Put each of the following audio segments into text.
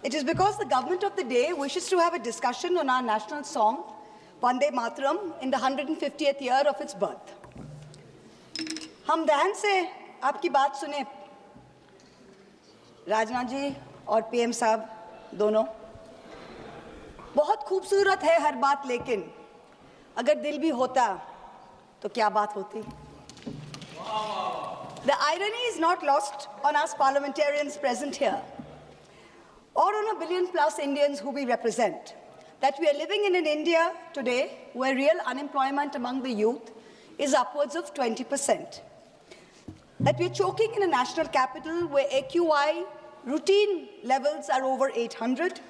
It is because the government of the day wishes to have a discussion on our national song, Vande Mataram, in the 150th year of its birth. हम ध्यान से आपकी बात सुने, राजनाथ जी और PM साहब दोनों। बहुत खूबसूरत है हर बात, लेकिन अगर दिल भी होता तो क्या बात होती? The irony is not lost on us parliamentarians present here, or on a billion-plus Indians who we represent, that we are living in an India today where real unemployment among the youth is upwards of 20%. That we are choking in a national capital where AQI routine levels are over 800,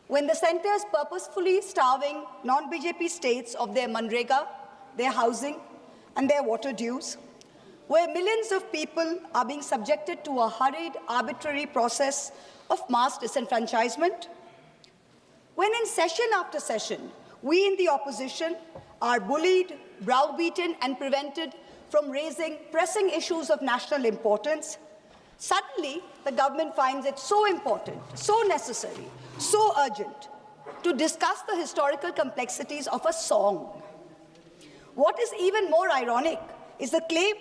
when the centre is purposefully starving non-BJP states of their Manrega, their housing, and their water dues, where millions of people are being subjected to a hurried, arbitrary process of mass disenfranchisement, when in session after session, we in the opposition are bullied, browbeaten, and prevented from raising pressing issues of national importance, suddenly the government finds it so important, so necessary, so urgent to discuss the historical complexities of a song. What is even more ironic is the claim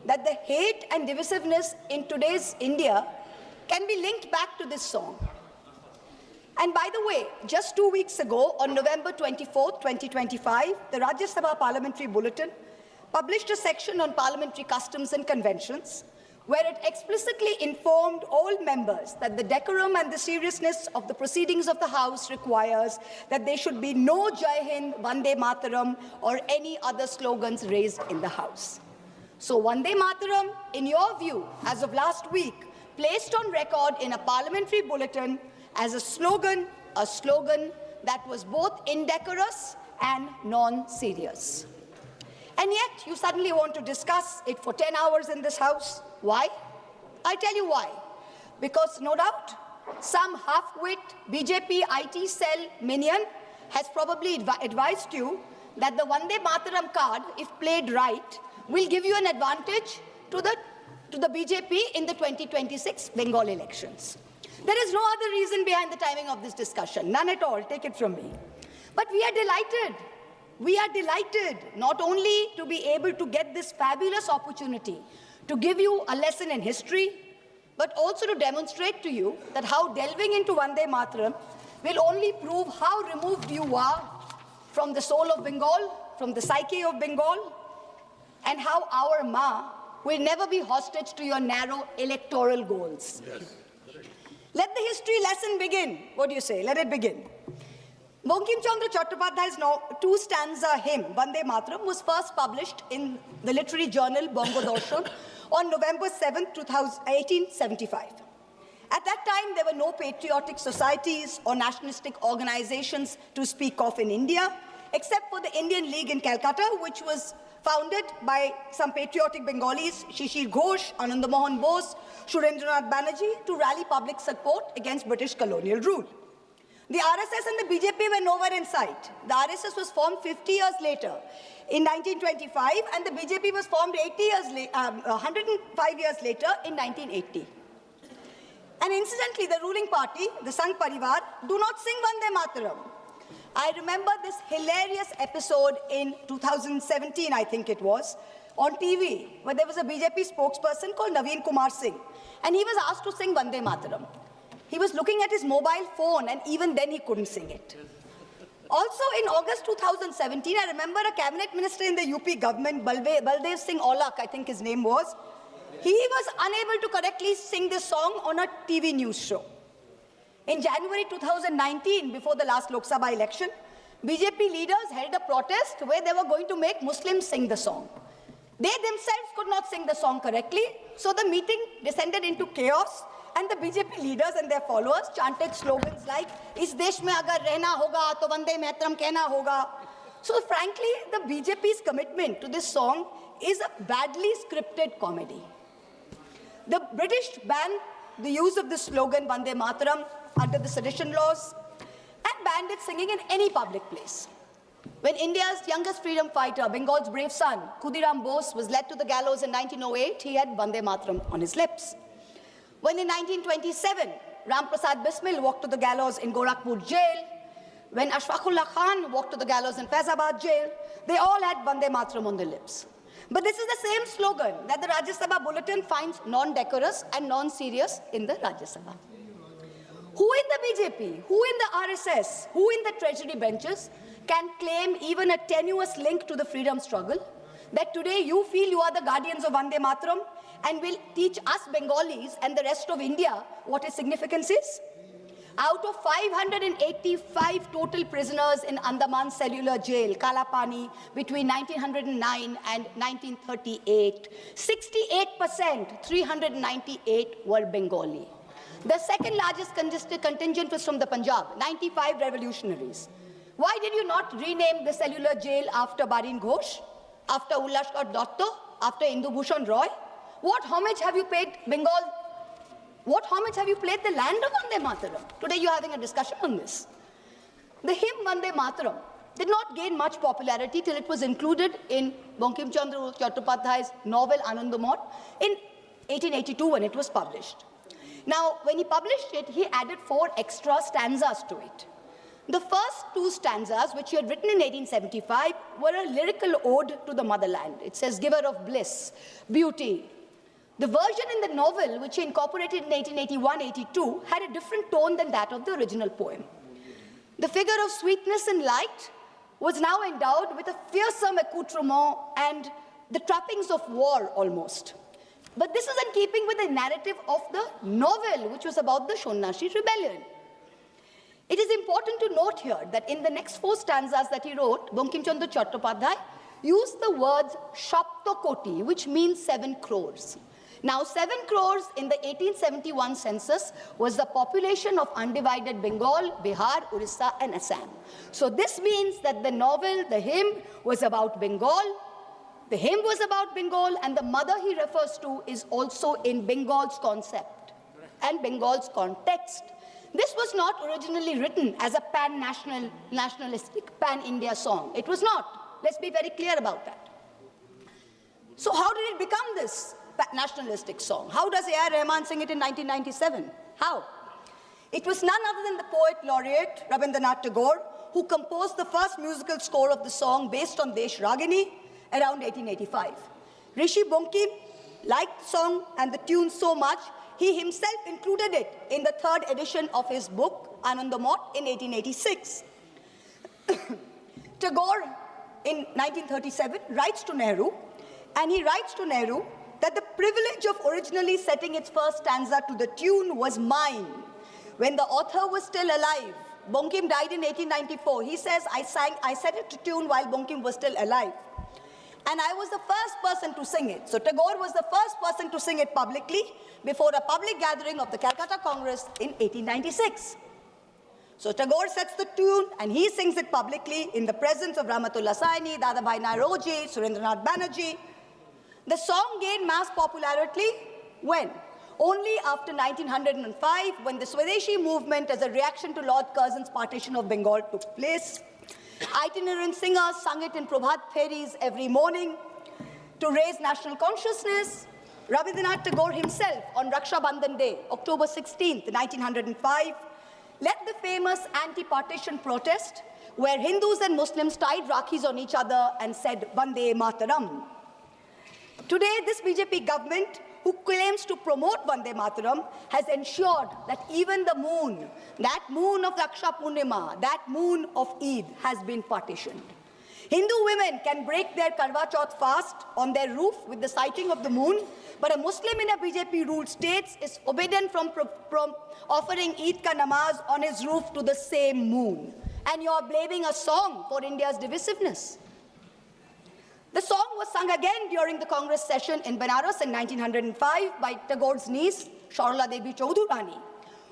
that the hate and divisiveness in today's India can be linked back to this song. And by the way, just 2 weeks ago, on November 24, 2025, the Rajya Sabha Parliamentary Bulletin published a section on parliamentary customs and conventions, where it explicitly informed all members that the decorum and the seriousness of the proceedings of the House requires that there should be no Jai Hind, Vande Mataram, or any other slogans raised in the House. So Vande Mataram, in your view, as of last week, placed on record in a parliamentary bulletin as a slogan that was both indecorous and non-serious. And yet, you suddenly want to discuss it for 10 hours in this House. Why? I tell you why. Because no doubt, some half-wit BJP IT cell minion has probably advised you that the Vande Mataram card, if played right, will give you an advantage to the BJP in the 2026 Bengal elections. There is no other reason behind the timing of this discussion, none at all, take it from me. But we are delighted. We are delighted not only to be able to get this fabulous opportunity to give you a lesson in history, but also to demonstrate to you that how delving into Vande Mataram will only prove how removed you are from the soul of Bengal, from the psyche of Bengal, and how our Ma will never be hostage to your narrow electoral goals. Yes. Let the history lesson begin. What do you say? Let it begin. Bankim Chandra Chattopadhyay's two-stanza hymn, Vande Mataram, was first published in the literary journal Bongo Darshan on November 7, 1875. At that time, there were no patriotic societies or nationalistic organizations to speak of in India, except for the Indian League in Calcutta, which was founded by some patriotic Bengalis, Shishir Ghosh, Anand Mohan Bose, Surendranath Banerjee, to rally public support against British colonial rule. The RSS and the BJP were nowhere in sight. The RSS was formed 50 years later, in 1925, and the BJP was formed 105 years later, in 1980. And incidentally, the ruling party, the Sangh Parivar, do not sing Vande Mataram. I remember this hilarious episode in 2017, I think it was, on TV, where there was a BJP spokesperson called Naveen Kumar Singh, and he was asked to sing Vande Mataram. He was looking at his mobile phone, and even then he couldn't sing it. Also, in August 2017, I remember a cabinet minister in the UP government, Baldev Singh Aulak, I think his name was, he was unable to correctly sing this song on a TV news show. In January 2019, before the last Lok Sabha election, BJP leaders held a protest where they were going to make Muslims sing the song. They themselves could not sing the song correctly, so the meeting descended into chaos, and the BJP leaders and their followers chanted slogans like, "Is desh mein agar rehna hoga, to Vande Mataram kehna hoga." So frankly, the BJP's commitment to this song is a badly scripted comedy. The British banned the use of this slogan, Vande Mataram, under the sedition laws, and banned it singing in any public place. When India's youngest freedom fighter, Bengal's brave son, Khudiram Bose, was led to the gallows in 1908, he had Vande Mataram on his lips. When in 1927, Ram Prasad Bismil walked to the gallows in Gorakhpur jail, when Ashfaqullah Khan walked to the gallows in Faizabad jail, they all had Vande Mataram on their lips. But this is the same slogan that the Rajya Sabha bulletin finds non-decorous and non-serious in the Rajya Sabha. Who in the BJP, who in the RSS, who in the treasury benches can claim even a tenuous link to the freedom struggle, that today you feel you are the guardians of Vande Mataram and will teach us Bengalis and the rest of India what its significance is? Out of 585 total prisoners in Andaman Cellular Jail, Kalapani, between 1909 and 1938, 68%, 398 were Bengali. The second largest contingent was from the Punjab, 95 revolutionaries. Why did you not rename the cellular jail after Barin Ghosh, after Ullashkar Dotto, after Indu Bhushan Roy? What homage have you paid Bengal? What homage have you played the land of Vande Mataram? Today you're having a discussion on this. The hymn Vande Mataram did not gain much popularity till it was included in Bankim Chandra Chattopadhyay's novel Anandamot in 1882 when it was published. Now, when he published it, he added 4 extra stanzas to it. The first 2 stanzas, which he had written in 1875, were a lyrical ode to the motherland. It says, giver of bliss, beauty. The version in the novel, which he incorporated in 1881-82, had a different tone than that of the original poem. The figure of sweetness and light was now endowed with a fearsome accoutrement and the trappings of war almost. But this is in keeping with the narrative of the novel, which was about the Shonnashi rebellion. It is important to note here that in the next 4 stanzas that he wrote, Bankim Chandra Chattopadhyay used the words Shaptakoti, which means 7 crores. Now, 7 crores in the 1871 census was the population of undivided Bengal, Bihar, Orissa, and Assam. So this means that the novel, the hymn, was about Bengal. The hymn was about Bengal, and the mother he refers to is also in Bengal's concept and Bengal's context. This was not originally written as a nationalistic, pan-India song. It was not. Let's be very clear about that. So how did it become this nationalistic song? How does A.R. Rahman sing it in 1997? How? It was none other than the poet laureate Rabindranath Tagore who composed the first musical score of the song based on Desh Ragini around 1885. Rishi Bankim liked the song and the tune so much, he himself included it in the 3rd edition of his book, Anandamot, in 1886. Tagore, in 1937, writes to Nehru, and he writes to Nehru that the privilege of originally setting its first stanza to the tune was mine. When the author was still alive, Bankim died in 1894. He says, I set it to tune while Bankim was still alive. And I was the first person to sing it. So Tagore was the first person to sing it publicly before a public gathering of the Calcutta Congress in 1896. So Tagore sets the tune and he sings it publicly in the presence of Rahmatullah Saini, Dadabhai Naoroji, Surendranath Banerjee. The song gained mass popularity when? Only after 1905, when the Swadeshi movement as a reaction to Lord Curzon's partition of Bengal took place. Itinerant singers sung it in Prabhat Pheris every morning to raise national consciousness. Rabindranath Tagore himself on Raksha Bandhan Day, October 16th, 1905, led the famous anti-partition protest where Hindus and Muslims tied Rakhis on each other and said, Vande Mataram. Today, this BJP government, who claims to promote Vande Mataram, has ensured that even the moon, that moon of Raksha Purnima, that moon of Eid, has been partitioned. Hindu women can break their Karwa Chauth fast on their roof with the sighting of the moon, but a Muslim in a BJP-ruled state is forbidden from offering Eid ka namaz on his roof to the same moon. And you are blaming a song for India's divisiveness. The song was sung again during the Congress session in Benares in 1905 by Tagore's niece, Sharla Devi Chaudhurani,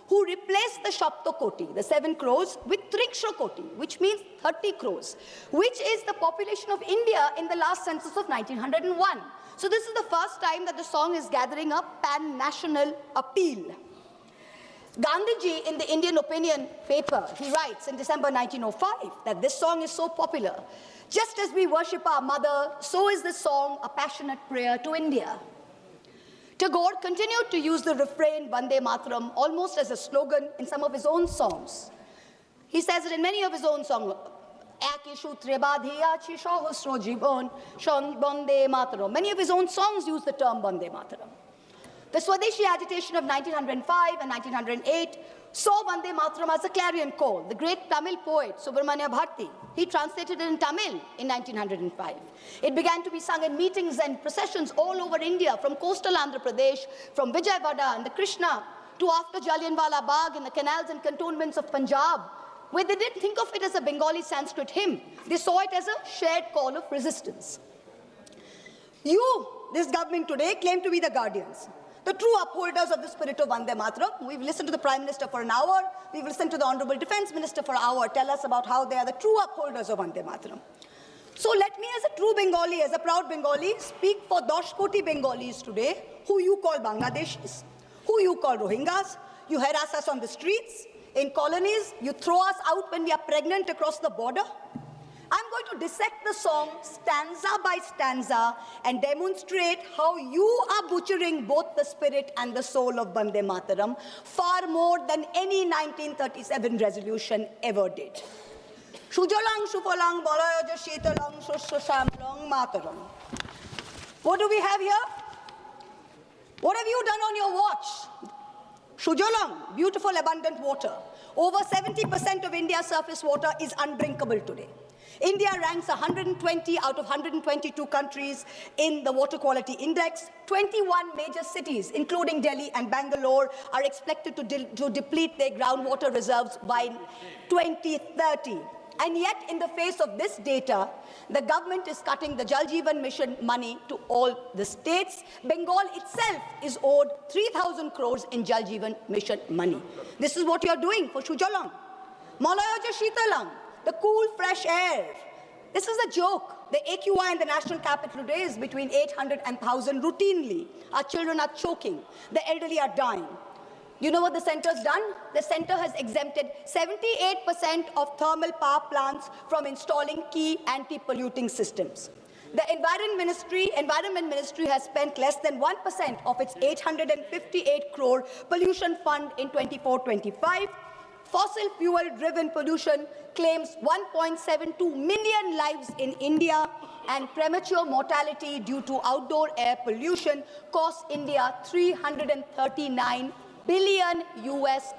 who replaced the Shaptakoti, the 7 crores, with Triksha Koti, which means 30 crores, which is the population of India in the last census of 1901. So this is the first time that the song is gathering a pan-national appeal. Gandhiji, in the Indian Opinion paper, he writes in December 1905 that this song is so popular. Just as we worship our mother, so is this song a passionate prayer to India. Tagore continued to use the refrain Vande Mataram almost as a slogan in some of his own songs. He says it in many of his own songs. Many of his own songs use the term Vande Mataram. The Swadeshi agitation of 1905 and 1908 saw Vande Mataram as a clarion call. The great Tamil poet Subramanya Bharati, he translated it in Tamil in 1905. It began to be sung in meetings and processions all over India, from coastal Andhra Pradesh, from Vijayawada and the Krishna, to after Jallianwala Bagh in the canals and cantonments of Punjab, where they didn't think of it as a Bengali Sanskrit hymn. They saw it as a shared call of resistance. You, this government today, claim to be the guardians, the true upholders of the spirit of Vande Mataram. We've listened to the Prime Minister for an hour. We've listened to the Honorable Defence Minister for an hour tell us about how they are the true upholders of Vande Mataram. So let me, as a true Bengali, as a proud Bengali, speak for 10 koti Bengalis today, who you call Bangladeshis, who you call Rohingyas. You harass us on the streets, in colonies. You throw us out when we are pregnant across the border. I'm going to dissect the song stanza by stanza and demonstrate how you are butchering both the spirit and the soul of Vande Mataram far more than any 1937 resolution ever did. Shujalang Shufalang Balayaja Shitalang Shushasamlang Mataram. What do we have here? What have you done on your watch? Shujalang, beautiful abundant water. Over 70% of India's surface water is undrinkable today. India ranks 120 out of 122 countries in the Water Quality Index. 21 major cities, including Delhi and Bangalore, are expected to deplete their groundwater reserves by 2030. And yet, in the face of this data, the government is cutting the Jal Jeevan Mission money to all the states. Bengal itself is owed 3,000 crores in Jal Jeevan Mission money. This is what you're doing for Shujalang. Malayaja Shitalang, the cool, fresh air. This is a joke. The AQI in the national capital today is between 800 and 1,000 routinely. Our children are choking. The elderly are dying. You know what the centre's done? The centre has exempted 78% of thermal power plants from installing key anti-polluting systems. The Environment Ministry has spent less than 1% of its 858 crore pollution fund in 24-25. Fossil fuel-driven pollution claims 1.72 million lives in India, and premature mortality due to outdoor air pollution costs India $339 billion US.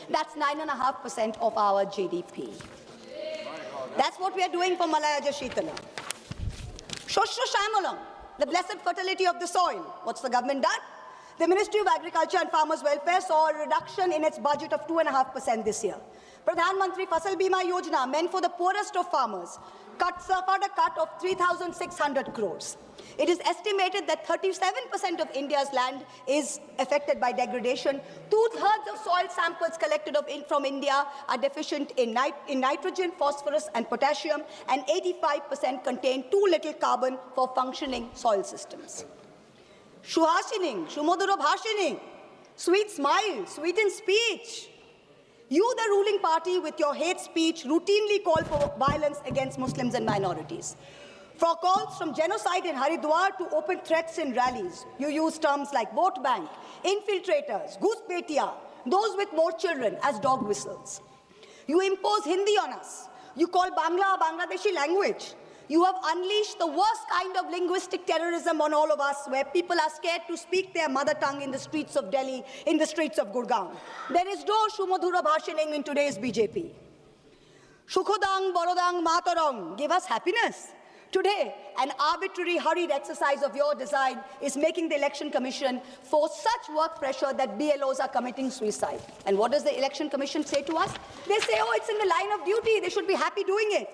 That's 9.5% of our GDP. That's what we are doing for Malayaja Shitala. Shoshro Shamalam, the blessed fertility of the soil. What's the government done? The Ministry of Agriculture and Farmers' Welfare saw a reduction in its budget of 2.5% this year. Pradhan Mantri Fasal Bima Yojana, meant for the poorest of farmers, suffered a cut of 3,600 crores. It is estimated that 37% of India's land is affected by degradation. 2/3 of soil samples collected from India are deficient in nitrogen, phosphorus, and potassium, and 85% contain too little carbon for functioning soil systems. Shuhashining, Shumoduro Bhashining, sweet smile, sweet in speech. You, the ruling party, with your hate speech, routinely call for violence against Muslims and minorities. For calls from genocide in Haridwar to open threats in rallies, you use terms like vote bank, infiltrators, ghuspetia, those with more children as dog whistles. You impose Hindi on us. You call Bangla a Bangladeshi language. You have unleashed the worst kind of linguistic terrorism on all of us, where people are scared to speak their mother tongue in the streets of Delhi, in the streets of Gurgaon. There is no Shumodhura Bhashining in today's BJP. Shukhodang, Borodang, Matarang, give us happiness. Today, an arbitrary, hurried exercise of your design is making the Election Commission force such work pressure that BLOs are committing suicide. And what does the Election Commission say to us? They say, oh, it's in the line of duty. They should be happy doing it.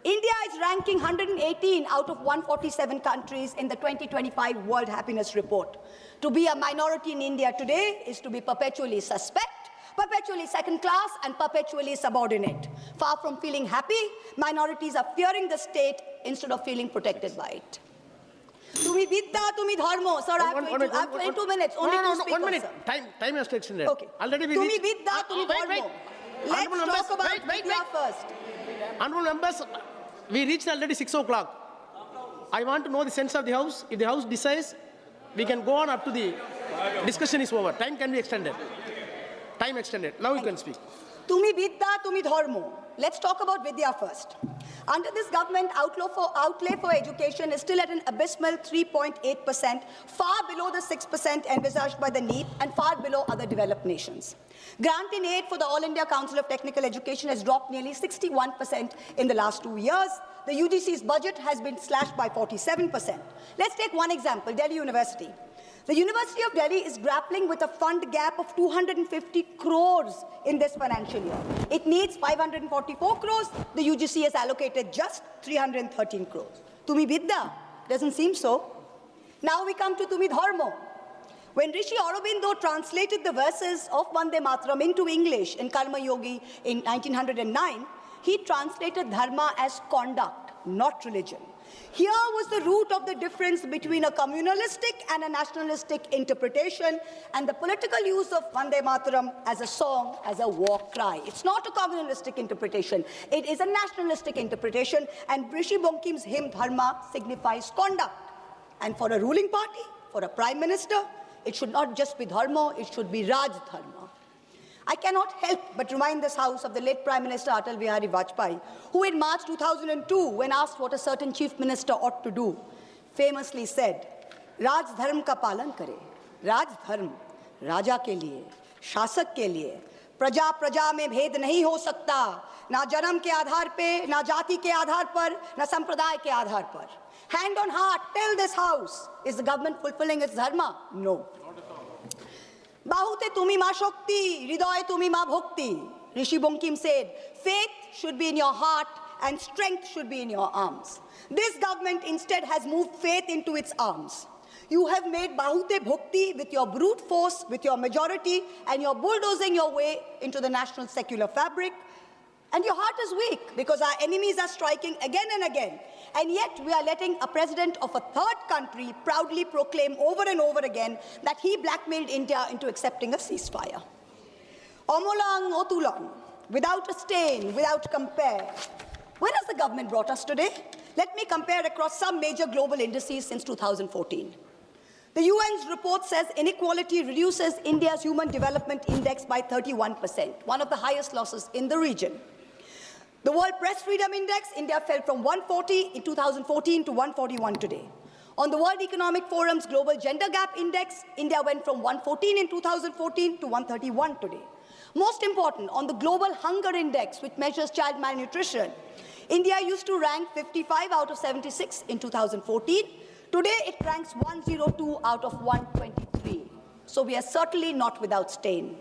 India is ranking 118 out of 147 countries in the 2025 World Happiness Report. To be a minority in India today is to be perpetually suspect, perpetually second class, and perpetually subordinate. Far from feeling happy, minorities are fearing the state instead of feeling protected by it. Tumi vidya, tumi dharmo. Sir, I have 22 minutes. Only two speakers. 1 minute. Time has to extend. Okay. Already we Tumi vidya, tumi dharmo. Let's talk about Vidya first. Honorable members, we reached already 6 o'clock. I want to know the sense of the House. If the House decides we can go on up to the discussion is over. Time can be extended. Time extended. Now you can speak. Tumi Vidya, Tumi Dharmo. Let's talk about Vidya first. Under this government, outlay for education is still at an abysmal 3.8%, far below the 6% envisaged by the NEP and far below other developed nations. Grant in aid for the All India Council of Technical Education has dropped nearly 61% in the last 2 years. The UGC's budget has been slashed by 47%. Let's take one example, Delhi University. The University of Delhi is grappling with a fund gap of 250 crores in this financial year. It needs 544 crores. The UGC has allocated just 313 crores. Tumi Vidya? Doesn't seem so. Now we come to Tumi Dharmo. When Rishi Aurobindo translated the verses of Vande Mataram into English in Karma Yogi in 1909, he translated dharma as conduct, not religion. Here was the root of the difference between a communalistic and a nationalistic interpretation and the political use of Vande Mataram as a song, as a war cry. It's not a communalistic interpretation. It is a nationalistic interpretation, and Rishi Bonkim's hymn Dharma signifies conduct. And for a ruling party, for a prime minister, it should not just be Dharma, it should be Raj Dharma. I cannot help but remind this House of the late Prime Minister Atal Bihari Vajpayee, who in March 2002, when asked what a certain chief minister ought to do, famously said, Raj Dharm ka palan kare. Raj Dharm, Raja ke liye, Shasak ke liye. Praja praja mein bhed nahi ho sakta. Na janam ke aadhar pe, na jati ke aadhar par, na sampraday ke aadhar par. Hand on heart, tell this House, is the government fulfilling its dharma? No. Bahute tumi ma shakti, hriday tumi ma bhakti. Rishi Bonkim said, faith should be in your heart and strength should be in your arms. This government instead has moved faith into its arms. You have made Bahute Bhakti with your brute force, with your majority, and you're bulldozing your way into the national secular fabric. And your heart is weak because our enemies are striking again and again. And yet we are letting a president of a third country proudly proclaim over and over again that he blackmailed India into accepting a ceasefire. Omolang Otulang, without a stain, without compare. Where has the government brought us today? Let me compare across some major global indices since 2014. The UN's report says inequality reduces India's Human Development Index by 31%, one of the highest losses in the region. The World Press Freedom Index, India fell from 140 in 2014 to 141 today. On the World Economic Forum's Global Gender Gap Index, India went from 114 in 2014 to 131 today. Most important, on the Global Hunger Index, which measures child malnutrition, India used to rank 55 out of 76 in 2014. Today, it ranks 102 out of 123. So we are certainly not without stain.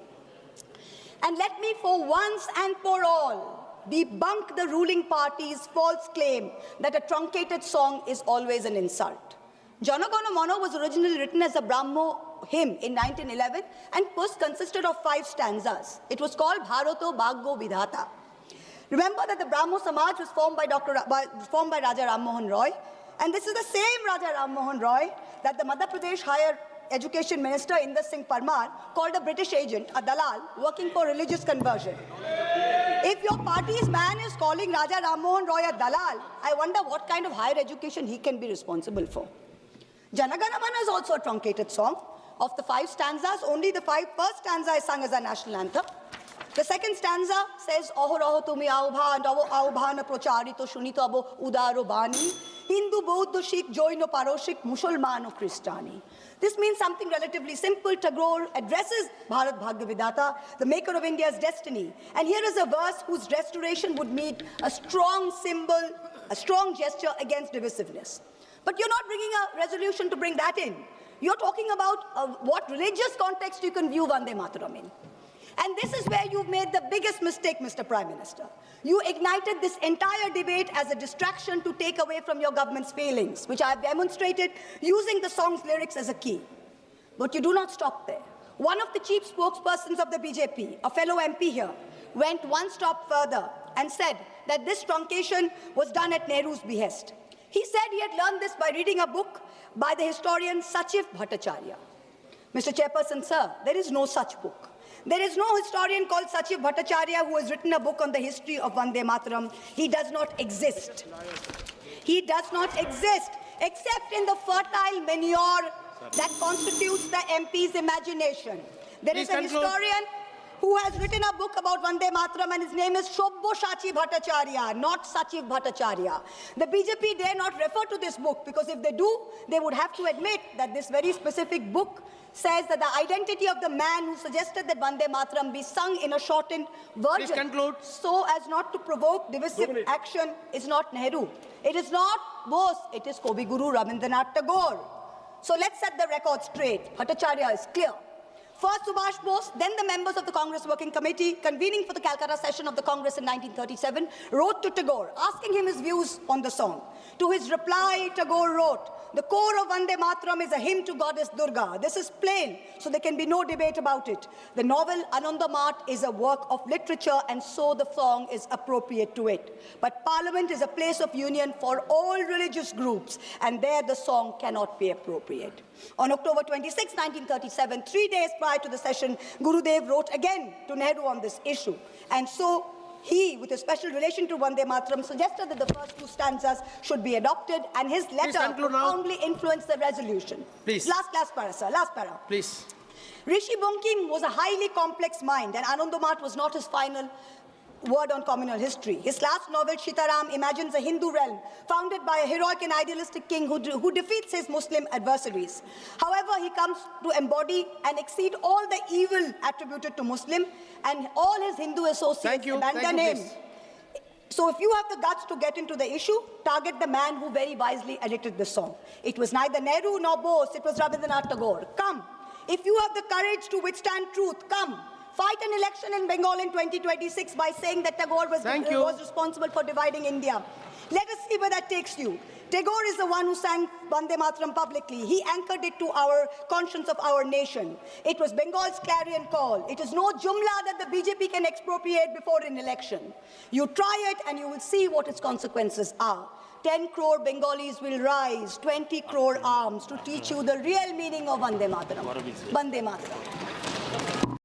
And let me, for once and for all, debunk the ruling party's false claim that a truncated song is always an insult. Jana Gana Mana was originally written as a Brahmo hymn in 1911 and consisted of 5 stanzas. It was called Bharato Bhagyo Vidhata. Remember that the Brahmo Samaj was formed by Raja Ram Mohan Roy, and this is the same Raja Ram Mohan Roy that the Madhya Pradesh Higher Education Minister Inder Singh Parmar called a British agent, a dalal, working for religious conversion. If your party's man is calling Raja Ram Mohan Roy a dalal, I wonder what kind of higher education he can be responsible for. Jana Gana Mana is also a truncated song. Of the 5 stanzas, only the first stanza is sung as a national anthem. The second stanza says, Ahoraho tumi aubhana procharito shunito abo udaro bani, Hindu, Bauddha, Sikh, Jaino, Paroshik, Musulmano, Christiani. This means something relatively simple. Tagore addresses Bharat Bhagya Vidhata, the maker of India's destiny. And here is a verse whose restoration would mean a strong symbol, a strong gesture against divisiveness. But you're not bringing a resolution to bring that in. You're talking about what religious context you can view Vande Mataram in. And this is where you've made the biggest mistake, Mr. Prime Minister. You ignited this entire debate as a distraction to take away from your government's failings, which I have demonstrated using the song's lyrics as a key. But you do not stop there. One of the chief spokespersons of the BJP, a fellow MP here, went one step further and said that this truncation was done at Nehru's behest. He said he had learned this by reading a book by the historian Sachiv Bhattacharya. Mr. Chairperson, sir, there is no such book. There is no historian called Sachiv Bhattacharya who has written a book on the history of Vande Mataram. He does not exist. He does not exist except in the fertile manure that constitutes the MP's imagination. There is Please a conclude. historian who has written a book about Vande Mataram, and his name is Shobboshachi Bhattacharya, not Sachiv Bhattacharya. The BJP dare not refer to this book, because if they do, they would have to admit that this very specific book says that the identity of the man who suggested that Vande Mataram be sung in a shortened version, Please conclude. so as not to provoke divisive action, is not Nehru. It is not Bose, it is Kavi Guru Rabindranath Tagore. So let's set the record straight. Bhattacharya is clear. First Subhash Bose, then the members of the Congress Working Committee, convening for the Calcutta session of the Congress in 1937, wrote to Tagore, asking him his views on the song. To his reply, Tagore wrote, "The core of Vande Mataram is a hymn to goddess Durga. This is plain, so there can be no debate about it. The novel Anandamath is a work of literature, and so the song is appropriate to it. But Parliament is a place of union for all religious groups, and there the song cannot be appropriate." On October 26, 1937, 3 days prior to the session, Gurudev wrote again to Nehru on this issue. And so he, with a special relation to Vande Mataram, suggested that the first two stanzas should be adopted, and his letter conclude now. profoundly influenced the resolution. Please. Last para, sir. Last para. Please. Rishi Bunkim was a highly complex mind, and Anandamath was not his final word on communal history. His last novel, Sitaram, imagines a Hindu realm founded by a heroic and idealistic king who defeats his Muslim adversaries. However, he comes to embody and exceed all the evil attributed to Muslim, and all his Hindu associates abandon him. Please. So if you have the guts to get into the issue, target the man who very wisely edited the song. It was neither Nehru nor Bose, it was Rabindranath Tagore. Come. If you have the courage to withstand truth, come. Fight an election in Bengal in 2026 by saying that Tagore was responsible for dividing India. Let us see where that takes you. Tagore is the one who sang Vande Mataram publicly. He anchored it to our conscience of our nation. It was Bengal's clarion call. It is no jumla that the BJP can expropriate before an election. You try it and you will see what its consequences are. 10 crore Bengalis will rise, 20 crore arms to teach you the real meaning of Vande Mataram. Vande Mataram.